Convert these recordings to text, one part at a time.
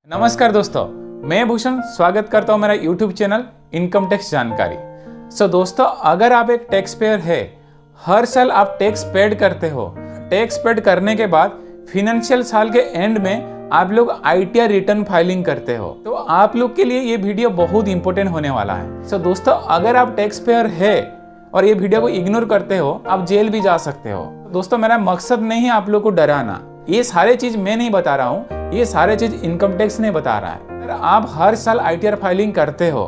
नमस्कार दोस्तों, मैं भूषण स्वागत करता हूं मेरा YouTube चैनल इनकम टैक्स जानकारी। दोस्तों, अगर आप एक टैक्स पेयर है, हर साल आप टैक्स पेड करते हो, टैक्स पेड करने के बाद फिनेंशियल साल के एंड में आप लोग ITR रिटर्न फाइलिंग करते हो, तो आप लोग के लिए ये वीडियो बहुत इंपॉर्टेंट होने वाला है। दोस्तों, अगर आप टैक्स पेयर है और ये वीडियो को इग्नोर करते हो, आप जेल भी जा सकते हो। दोस्तों, मेरा मकसद नहीं है आप लोग को डराना, ये सारे चीज मैं नहीं बता रहा हूँ, ये सारे चीज इनकम टैक्स नहीं बता रहा है। अगर आप हर साल ITR फाइलिंग करते हो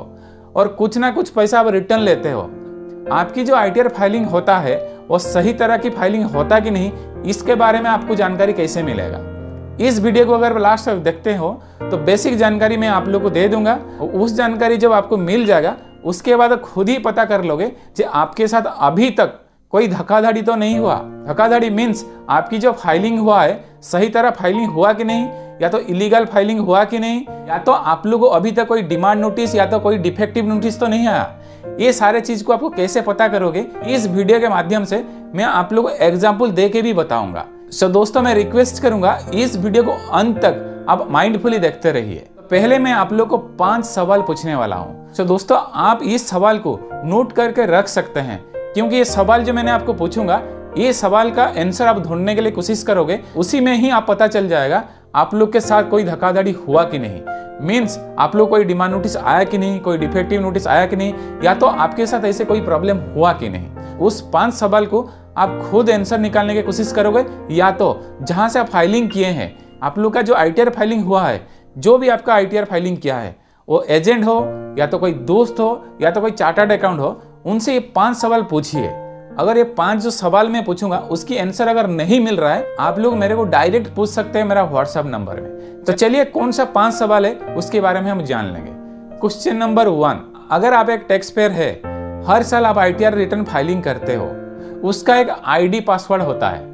और कुछ ना कुछ पैसा आप रिटर्न लेते हो, आपकी जो ITR फाइलिंग होता है वो सही तरह की फाइलिंग होता कि नहीं, इसके बारे में आपको जानकारी कैसे मिलेगा। इस वीडियो को अगर लास्ट तक देखते हो तो बेसिक जानकारी मैं आप लोग को दे दूंगा। उस जानकारी जब आपको मिल जाएगा, उसके बाद खुद ही पता कर लोगे कि आपके साथ अभी तक कोई धोखाधड़ी तो नहीं हुआ। धोखाधड़ी मीन्स आपकी जो फाइलिंग हुआ है सही तरह फाइलिंग हुआ कि नहीं, या तो इलीगल फाइलिंग हुआ कि नहीं, या तो आप लोगों को अभी तक कोई डिमांड नोटिस या तो कोई डिफेक्टिव नोटिस तो नहीं आया। ये सारे चीज को आपको कैसे पता करोगे, इस वीडियो के माध्यम से मैं आप लोगों को एग्जाम्पल दे के भी बताऊंगा। दोस्तों, मैं रिक्वेस्ट करूंगा इस वीडियो को अंत तक आप माइंडफुली देखते रहिए। पहले मैं आप लोग को 5 सवाल पूछने वाला हूँ। दोस्तों, आप इस सवाल को नोट करके रख सकते हैं, क्योंकि ये सवाल जो मैंने आपको पूछूंगा, ये सवाल का आंसर आप ढूंढने के लिए कोशिश करोगे, उसी में ही आप पता चल जाएगा आप लोग के साथ कोई धोखाधड़ी हुआ कि नहीं। मीन्स आप लोग कोई डिमांड नोटिस आया कि नहीं, कोई डिफेक्टिव नोटिस आया कि नहीं, या तो आपके साथ ऐसे कोई प्रॉब्लम हुआ कि नहीं। उस 5 सवाल को आप खुद आंसर निकालने की कोशिश करोगे, या तो जहां से आप फाइलिंग किए हैं, आप लोग का जो ITR फाइलिंग हुआ है, जो भी आपका ITR फाइलिंग किया है, वो एजेंट हो या तो कोई दोस्त हो या तो कोई चार्टर्ड अकाउंट हो, उनसे ये 5 सवाल पूछिए। अगर ये 5 जो सवाल मैं पूछूंगा उसकी आंसर अगर नहीं मिल रहा है, आप लोग मेरे को डायरेक्ट पूछ सकते हैं मेरा WhatsApp नंबर में। तो चलिए, कौन सा 5 सवाल है उसके बारे में हम जान लेंगे। क्वेश्चन नंबर 1, अगर आप एक टैक्स पेयर है, हर साल आप ITR रिटर्न फाइलिंग करते हो, उसका एक ID पासवर्ड होता है।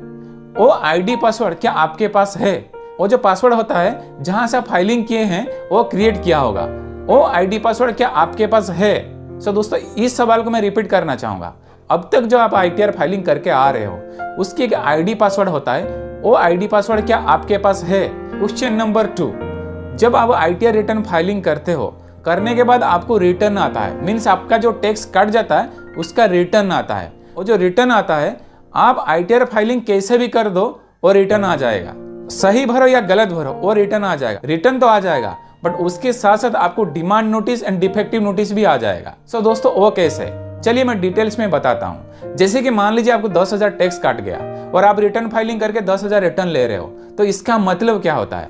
वो ID पासवर्ड क्या आपके पास है? वो जो पासवर्ड होता है जहां से आप फाइलिंग किए हैं वो क्रिएट किया होगा, वो ID पासवर्ड क्या आपके पास है? दोस्तों, इस सवाल को मैं रिपीट करना चाहूंगा। अब तक जो आप ITR फाइलिंग करके आ रहे हो, उसकी एक ID पासवर्ड होता है, वो ID पासवर्ड क्या आपके पास है? क्वेश्चन नंबर 2, जब आप ITR रिटर्न फाइलिंग करते हो, करने के बाद आपको रिटर्न आता है, मीन्स आपका जो टैक्स कट जाता है उसका रिटर्न आता है। वो जो रिटर्न आता है, आप ITR फाइलिंग कैसे भी कर दो वो रिटर्न आ जाएगा। सही भरो या गलत भरो, वो रिटर्न आ जाएगा। रिटर्न तो आ जाएगा, बट उसके साथ साथ आपको demand notice and defective notice भी आ जाएगा। दोस्तों, वो कैसे? चलिए मैं डिटेल्स में बताता हूँ। जैसे कि मान लीजिए आपको 10,000 टैक्स काट गया और आप रिटर्न फाइलिंग करके 10,000 रिटर्न ले रहे हो, तो इसका मतलब क्या होता है?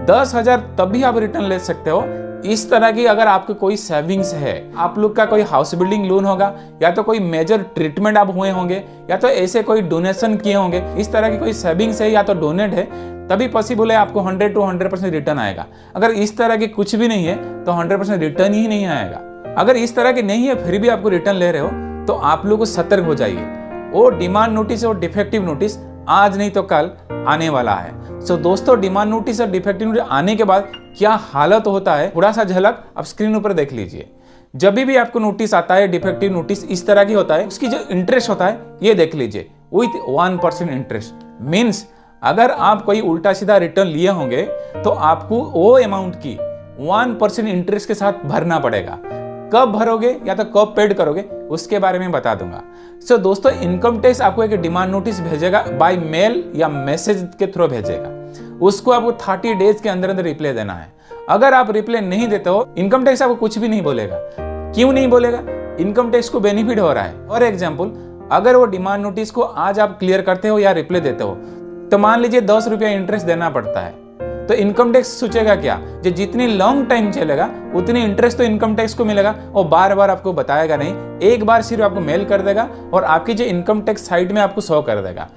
10,000 तभी आप रिटर्न ले सकते हो इस तरह की, अगर आपके कोई सेविंग्स है, आप लोग का कोई हाउस बिल्डिंग लोन होगा, या तो कोई मेजर ट्रीटमेंट आप हुए होंगे, या तो ऐसे कोई डोनेशन किए होंगे, इस तरह की कोई सेविंग्स है या तो डोनेट है, तभी पॉसिबल है आपको 100 to 100% रिटर्न आएगा। अगर इस तरह की कुछ भी नहीं है तो 100% रिटर्न ही नहीं आएगा। अगर इस तरह की नहीं है फिर भी आपको रिटर्न ले रहे हो, तो आप लोग को सतर्क हो जाइए। वो डिमांड नोटिस और डिफेक्टिव नोटिस आज नहीं तो कल आने वाला है। दोस्तों, डिमांड नोटिस और डिफेक्टिव नोटिस आने के बाद क्या हालत होता है, थोड़ा सा झलक आप स्क्रीन ऊपर देख लीजिए। जब भी आपको नोटिस आता है, डिफेक्टिव नोटिस इस तरह की होता है, उसकी जो इंटरेस्ट होता है ये देख लीजिए, विथ 1% इंटरेस्ट। मीन्स अगर आप कोई उल्टा सीधा रिटर्न लिए होंगे तो आपको वो अमाउंट की 1% इंटरेस्ट के साथ भरना पड़ेगा। कब भरोगे या तो कब पेड करोगे उसके बारे में बता दूंगा। दोस्तों, इनकम टैक्स आपको एक डिमांड नोटिस भेजेगा, बाय मेल या मैसेज के थ्रू भेजेगा। उसको आपको 30 डेज के अंदर अंदर रिप्लाई देना है। अगर आप रिप्लाई नहीं देते हो, इनकम टैक्स आपको कुछ भी नहीं बोलेगा। क्यों नहीं बोलेगा? इनकम टैक्स को बेनिफिट हो रहा है। फॉर एग्जाम्पल, अगर वो डिमांड नोटिस को आज आप क्लियर करते हो या रिप्लाई देते हो, तो मान लीजिए 10 रुपया इंटरेस्ट देना पड़ता है, तो इनकम टैक्स सोचेगा क्या, जो जितनी लॉन्ग टाइम चलेगा उतनी इंटरेस्ट तो इनकम टैक्स को मिलेगा। वो बार बार आपको बताएगा नहीं, एक बार सिर्फ आपको मेल कर देगा और आपकी जो इनकम टैक्स साइड में आपको शो कर देगा।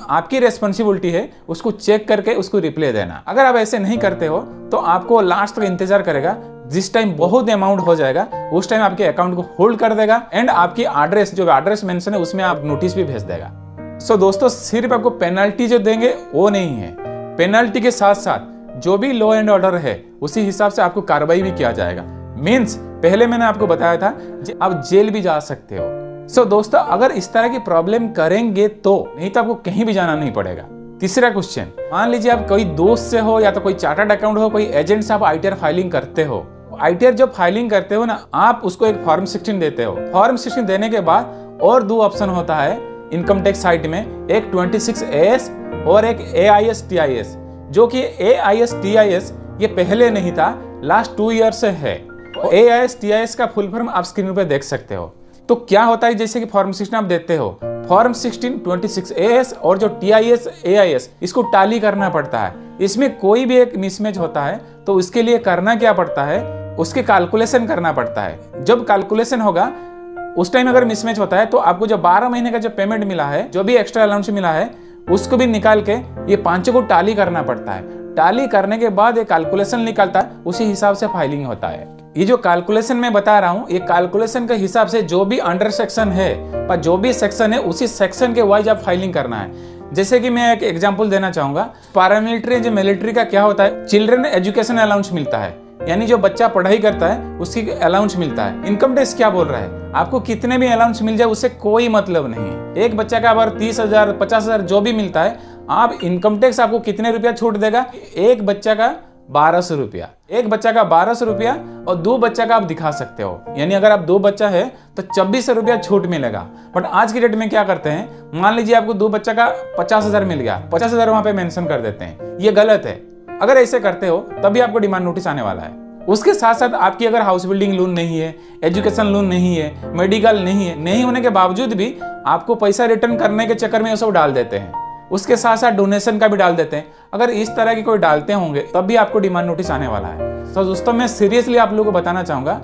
आपकी रेस्पॉन्सिबिलिटी है उसको चेक करके उसको रिप्लाई देना। अगर आप ऐसे नहीं करते हो तो आपको लास्ट तक इंतजार करेगा, जिस टाइम बहुत अमाउंट हो जाएगा उस टाइम आपके अकाउंट को होल्ड कर देगा एंड आपकी एड्रेस, जो एड्रेस मेंशन है उसमें आप नोटिस भी भेज देगा। दोस्तों, सिर्फ आपको पेनल्टी जो देंगे वो नहीं है, पेनल्टी के साथ साथ जो भी लॉ एंड ऑर्डर है उसी हिसाब से आपको कार्रवाई भी किया जाएगा। मीन्स पहले मैंने आपको बताया था आप जेल भी जा सकते हो। दोस्तों, अगर इस तरह की प्रॉब्लम करेंगे तो, नहीं तो आपको कहीं भी जाना नहीं पड़ेगा। तीसरा क्वेश्चन, मान लीजिए आप कोई दोस्त से हो या तो कोई चार्टर्ड अकाउंट हो, कोई एजेंट से आप आईटीआर फाइलिंग करते हो। आईटीआर जब फाइलिंग करते हो ना, आप उसको एक फॉर्म 16 देते हो। फॉर्म 16 देने के बाद और 2 ऑप्शन होता है इनकम टैक्स साइट में, एक 26AS और एक AIS-TIS, जो कि AIS-TIS ये पहले नहीं था, लास्ट 2 ईयर से है। AIS-TIS का फुल फॉर्म आप स्क्रीन पे देख सकते हो। तो क्या होता है, जैसे कि फॉर्म 16 आप देते हो, फॉर्म 16 26AS और जो TIS AIS इसको टाली करना पड़ता है। इसमें कोई भी एक मिसमैच होता है तो उसके लिए करना क्या पड़ता है, उसके कैलकुलेशन करना पड़ता है। जब कैलकुलेशन होगा उस टाइम अगर मिसमैच होता है तो आपको जो 12 महीने का जो पेमेंट मिला है, जो भी एक्स्ट्रा अलाउंस मिला है, उसको भी निकाल के ये 5 को टाली करना पड़ता है। टाली करने के बाद एक कैलकुलेशन निकलता है, उसी हिसाब से फाइलिंग होता है। ये जो कैलकुलेशन मैं बता रहा हूँ, ये कैलकुलेशन के हिसाब से जो भी अंडर सेक्शन है, पर जो भी सेक्शन है उसी सेक्शन के वाइज आप फाइलिंग करना है। जैसे कि मैं एक एग्जांपल देना चाहूंगा, पैरामिलिट्री जो मिलिट्री का क्या होता है, चिल्ड्रन एजुकेशन अलाउंस मिलता है, यानी जो बच्चा पढ़ाई करता है उसकी अलाउंस मिलता है। इनकम टैक्स क्या बोल रहा है, आपको कितने भी अलाउंस मिल जाए उससे कोई मतलब नहीं है। एक बच्चा का अगर 30,000 50,000 जो भी मिलता है, आप इनकम टैक्स आपको कितने रुपया छूट देगा, एक बच्चा का 1200 रुपया, एक बच्चा का 1200 रुपया और 2 बच्चा का आप दिखा सकते हो, यानी अगर आप 2 बच्चा है तो 2600 रुपया छूट मिलेगा। बट आज की डेट में क्या करते हैं, मान लीजिए आपको 2 बच्चा का 50,000 मिल गया, 50,000 वहां पे मेंशन कर देते हैं, ये गलत है। अगर ऐसे करते हो तभी आपको डिमांड नोटिस आने वाला है। उसके साथ साथ आपकी अगर हाउस बिल्डिंग लोन नहीं है, एजुकेशन लोन नहीं है, मेडिकल नहीं है, नहीं होने के बावजूद भी आपको पैसा रिटर्न करने के चक्कर में ये सब डाल देते हैं। उसके साथ साथ डोनेशन का भी डाल देते हैं। अगर इस तरह की कोई डालते होंगे तब भी आपको डिमांड नोटिस आने वाला है। तो दोस्तों मैं सीरियसली आप लोगों को बताना चाहूंगा,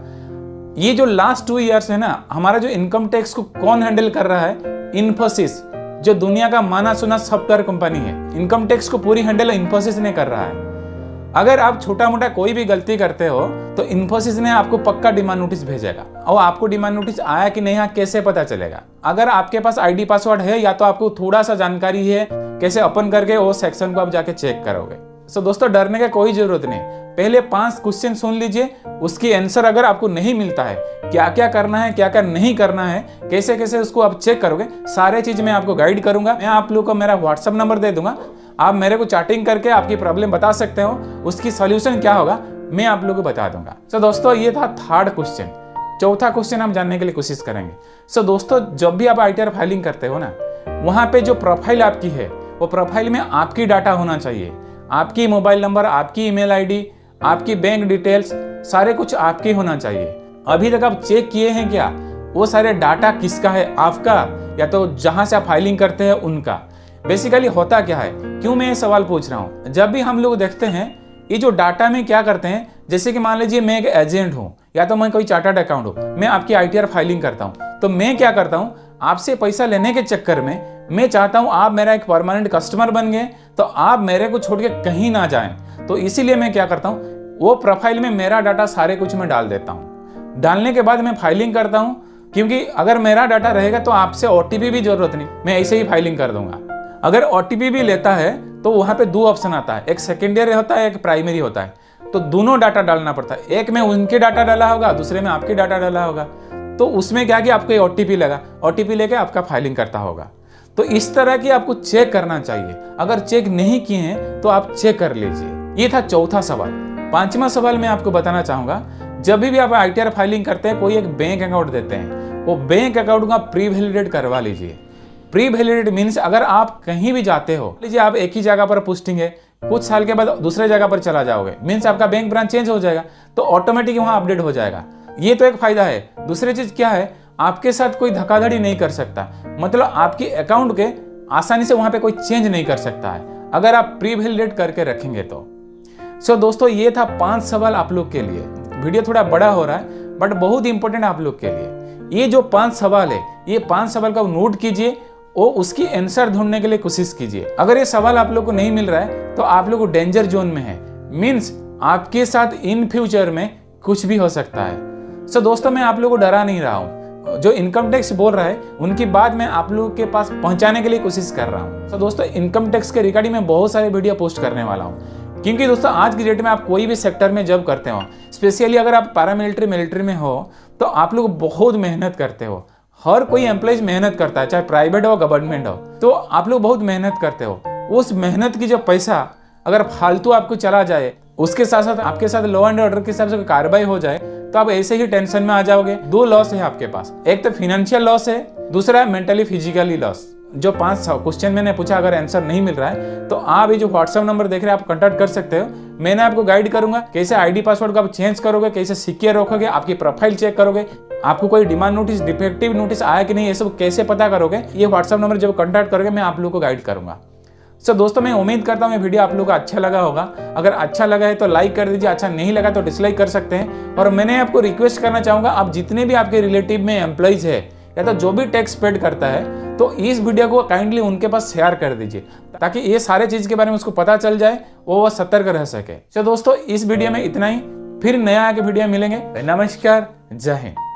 ये जो लास्ट 2 ईयर्स है ना, हमारा जो इनकम टैक्स को कौन हैंडल कर रहा है, इन्फोसिस, जो दुनिया का माना सुना सॉफ्टवेयर कंपनी है। इनकम टैक्स को पूरी हैंडल इन्फोसिस ने कर रहा है। अगर आप छोटा मोटा कोई भी गलती करते हो तो इन्फोसिस ने आपको पक्का डिमांड नोटिस भेजेगा। और आपको डिमांड नोटिस आया कि नहीं आया कैसे पता चलेगा, अगर आपके पास आईडी पासवर्ड है या तो आपको थोड़ा सा जानकारी है कैसे ओपन करके वो सेक्शन को आप जाके चेक करोगे। तो दोस्तों डरने का कोई जरूरत नहीं, पहले 5 क्वेश्चन सुन लीजिए, उसकी आंसर अगर आपको नहीं मिलता है, क्या क्या करना है क्या क्या नहीं करना है, कैसे कैसे उसको आप चेक करोगे, सारे चीज मैं आपको गाइड करूंगा। मैं आप लोगों को मेरा व्हाट्सअप नंबर दे दूंगा, आप मेरे को चैटिंग करके आपकी प्रॉब्लम बता सकते हो, उसकी सॉल्यूशन क्या होगा मैं आप लोगों को बता दूंगा। तो दोस्तों ये था 3rd क्वेश्चन। चौथा क्वेश्चन हम जानने के लिए कोशिश करेंगे। सो दोस्तों जब भी आप आईटीआर फाइलिंग करते हो ना, वहां पे जो प्रोफाइल आपकी है वो प्रोफाइल में आपकी डाटा होना चाहिए, आपकी मोबाइल नंबर, आपकी ईमेल आईडी, आपकी बैंक डिटेल्स, सारे कुछ आपके होना चाहिए। अभी तक आप चेक किए हैं क्या वो सारे डाटा किसका है, आपका या तो जहां से आप फाइलिंग करते हैं उनका। बेसिकली होता क्या है, क्यों मैं ये सवाल पूछ रहा हूं, जब भी हम लोग देखते हैं ये जो डाटा में क्या करते हैं, जैसे कि मान लीजिए मैं एक एजेंट हूं या तो मैं कोई चार्टर्ड अकाउंट हूं, मैं आपकी आईटीआर फाइलिंग करता हूं, तो मैं क्या करता हूं, आपसे पैसा लेने के चक्कर में मैं चाहता हूं आप मेरा एक परमानेंट कस्टमर बन गए तो आप मेरे को छोड़ के कहीं ना जाएं। तो इसीलिए मैं क्या करता हूं, वो प्रोफाइल में मेरा डाटा सारे कुछ मैं डाल देता हूं। डालने के बाद मैं फाइलिंग करता हूं, क्योंकि अगर मेरा डाटा रहेगा तो आपसे ओटीपी भी जरूरत नहीं, मैं ऐसे ही फाइलिंग कर दूंगा। अगर ओटीपी भी लेता है तो वहां पे 2 ऑप्शन आता है, एक सेकेंडरी होता है, एक प्राइमरी होता है। तो दोनों डाटा डालना पड़ता है, एक में उनके डाटा डाला होगा, दूसरे में आपके डाटा डाला होगा। तो उसमें क्या कि आपको ओटीपी लगा, ओटीपी लेके आपका फाइलिंग करता होगा। तो इस तरह की आपको चेक करना चाहिए, अगर चेक नहीं किए हैं तो आप चेक कर लीजिए। ये था चौथा सवाल। 5वां सवाल मैं आपको बताना चाहूंगा, जब भी आप आईटीआर फाइलिंग करते हैं कोई एक बैंक अकाउंट देते हैं, वो बैंक अकाउंट का प्री वैलिडेट करवा लीजिए। प्री वैलिडेट मीन्स अगर आप कहीं भी जाते हो, लीजिए आप एक ही जगह पर पोस्टिंग है, कुछ साल के बाद दूसरे जगह पर चला जाओगे, मीन्स आपका बैंक ब्रांच चेंज हो जाएगा तो ऑटोमेटिक वहां अपडेट हो जाएगा। ये तो एक फायदा है। दूसरी चीज क्या है, आपके साथ कोई धोखाधड़ी नहीं कर सकता, मतलब आपकी अकाउंट के आसानी से वहां पे कोई चेंज नहीं कर सकता है अगर आप प्री वैलिडेट करके रखेंगे तो। सो दोस्तों ये था 5 सवाल आप लोग के लिए। वीडियो थोड़ा बड़ा हो रहा है बट बहुत इंपॉर्टेंट आप लोग के लिए। ये जो 5 सवाल है, ये 5 सवाल का नोट कीजिए और उसकी आंसर ढूंढने के लिए कोशिश कीजिए। अगर ये सवाल आप लोग को नहीं मिल रहा है तो आप लोग डेंजर जोन में है, मीन्स आपके साथ इन फ्यूचर में कुछ भी हो सकता है। सो दोस्तों मैं आप लोगों को डरा नहीं रहा हूँ, जो इनकम टैक्स बोल रहा है उनकी बात मैं आप लोगों के पास पहुंचाने के लिए कोशिश कर रहा हूँ। तो दोस्तों इनकम टैक्स के रिगार्डिंग में बहुत सारे वीडियो पोस्ट करने वाला हूँ, क्योंकि दोस्तों आज की डेट में आप कोई भी सेक्टर में जॉब करते हो, स्पेशली अगर आप पैरामिलिट्री मिलिट्री में हो तो आप लोग बहुत मेहनत करते हो। हर कोई एम्प्लॉइज मेहनत करता है, चाहे प्राइवेट हो गवर्नमेंट हो, तो आप लोग बहुत मेहनत करते हो। उस मेहनत की जो पैसा अगर फालतू आपको चला जाए, उसके साथ साथ आपके साथ लॉ एंड ऑर्डर के हिसाब से कार्रवाई हो जाए, तो आप ऐसे ही टेंशन में आ जाओगे। 2 लॉस है आपके पास, एक तो फाइनेंशियल लॉस है, दूसरा है मेंटली फिजिकली लॉस। जो 5 क्वेश्चन मैंने पूछा, अगर आंसर नहीं मिल रहा है तो आप ये जो व्हाट्सएप नंबर देख रहे हैं आप कांटेक्ट कर सकते हो। मैंने आपको गाइड करूंगा कैसे आईडी पासवर्ड को आप चेंज करोगे, कैसे सिक्योर रखोगे, आपकी प्रोफाइल चेक करोगे, आपको कोई डिमांड नोटिस, डिफेक्टिव नोटिस आया कि नहीं, ये सब कैसे पता करोगे। ये व्हाट्सएप नंबर जब कांटेक्ट करोगे मैं आप लोगों को गाइड करूंगा। सो दोस्तों, मैं उम्मीद करता हूँ ये वीडियो आप लोगों को अच्छा लगा होगा। अगर अच्छा लगा है तो लाइक कर दीजिए, अच्छा नहीं लगा तो डिसलाइक कर सकते हैं। और मैंने आपको रिक्वेस्ट करना चाहूंगा, आप जितने भी आपके रिलेटिव में एम्प्लॉइज है या तो जो भी टैक्स पेड करता है, तो इस वीडियो को काइंडली उनके पास शेयर कर दीजिए, ताकि ये सारे चीज के बारे में उसको पता चल जाए, वो सतर्क रह सके। तो दोस्तों, इस वीडियो में इतना ही, फिर नया आगे वीडियो मिलेंगे। नमस्कार, जय हिंद।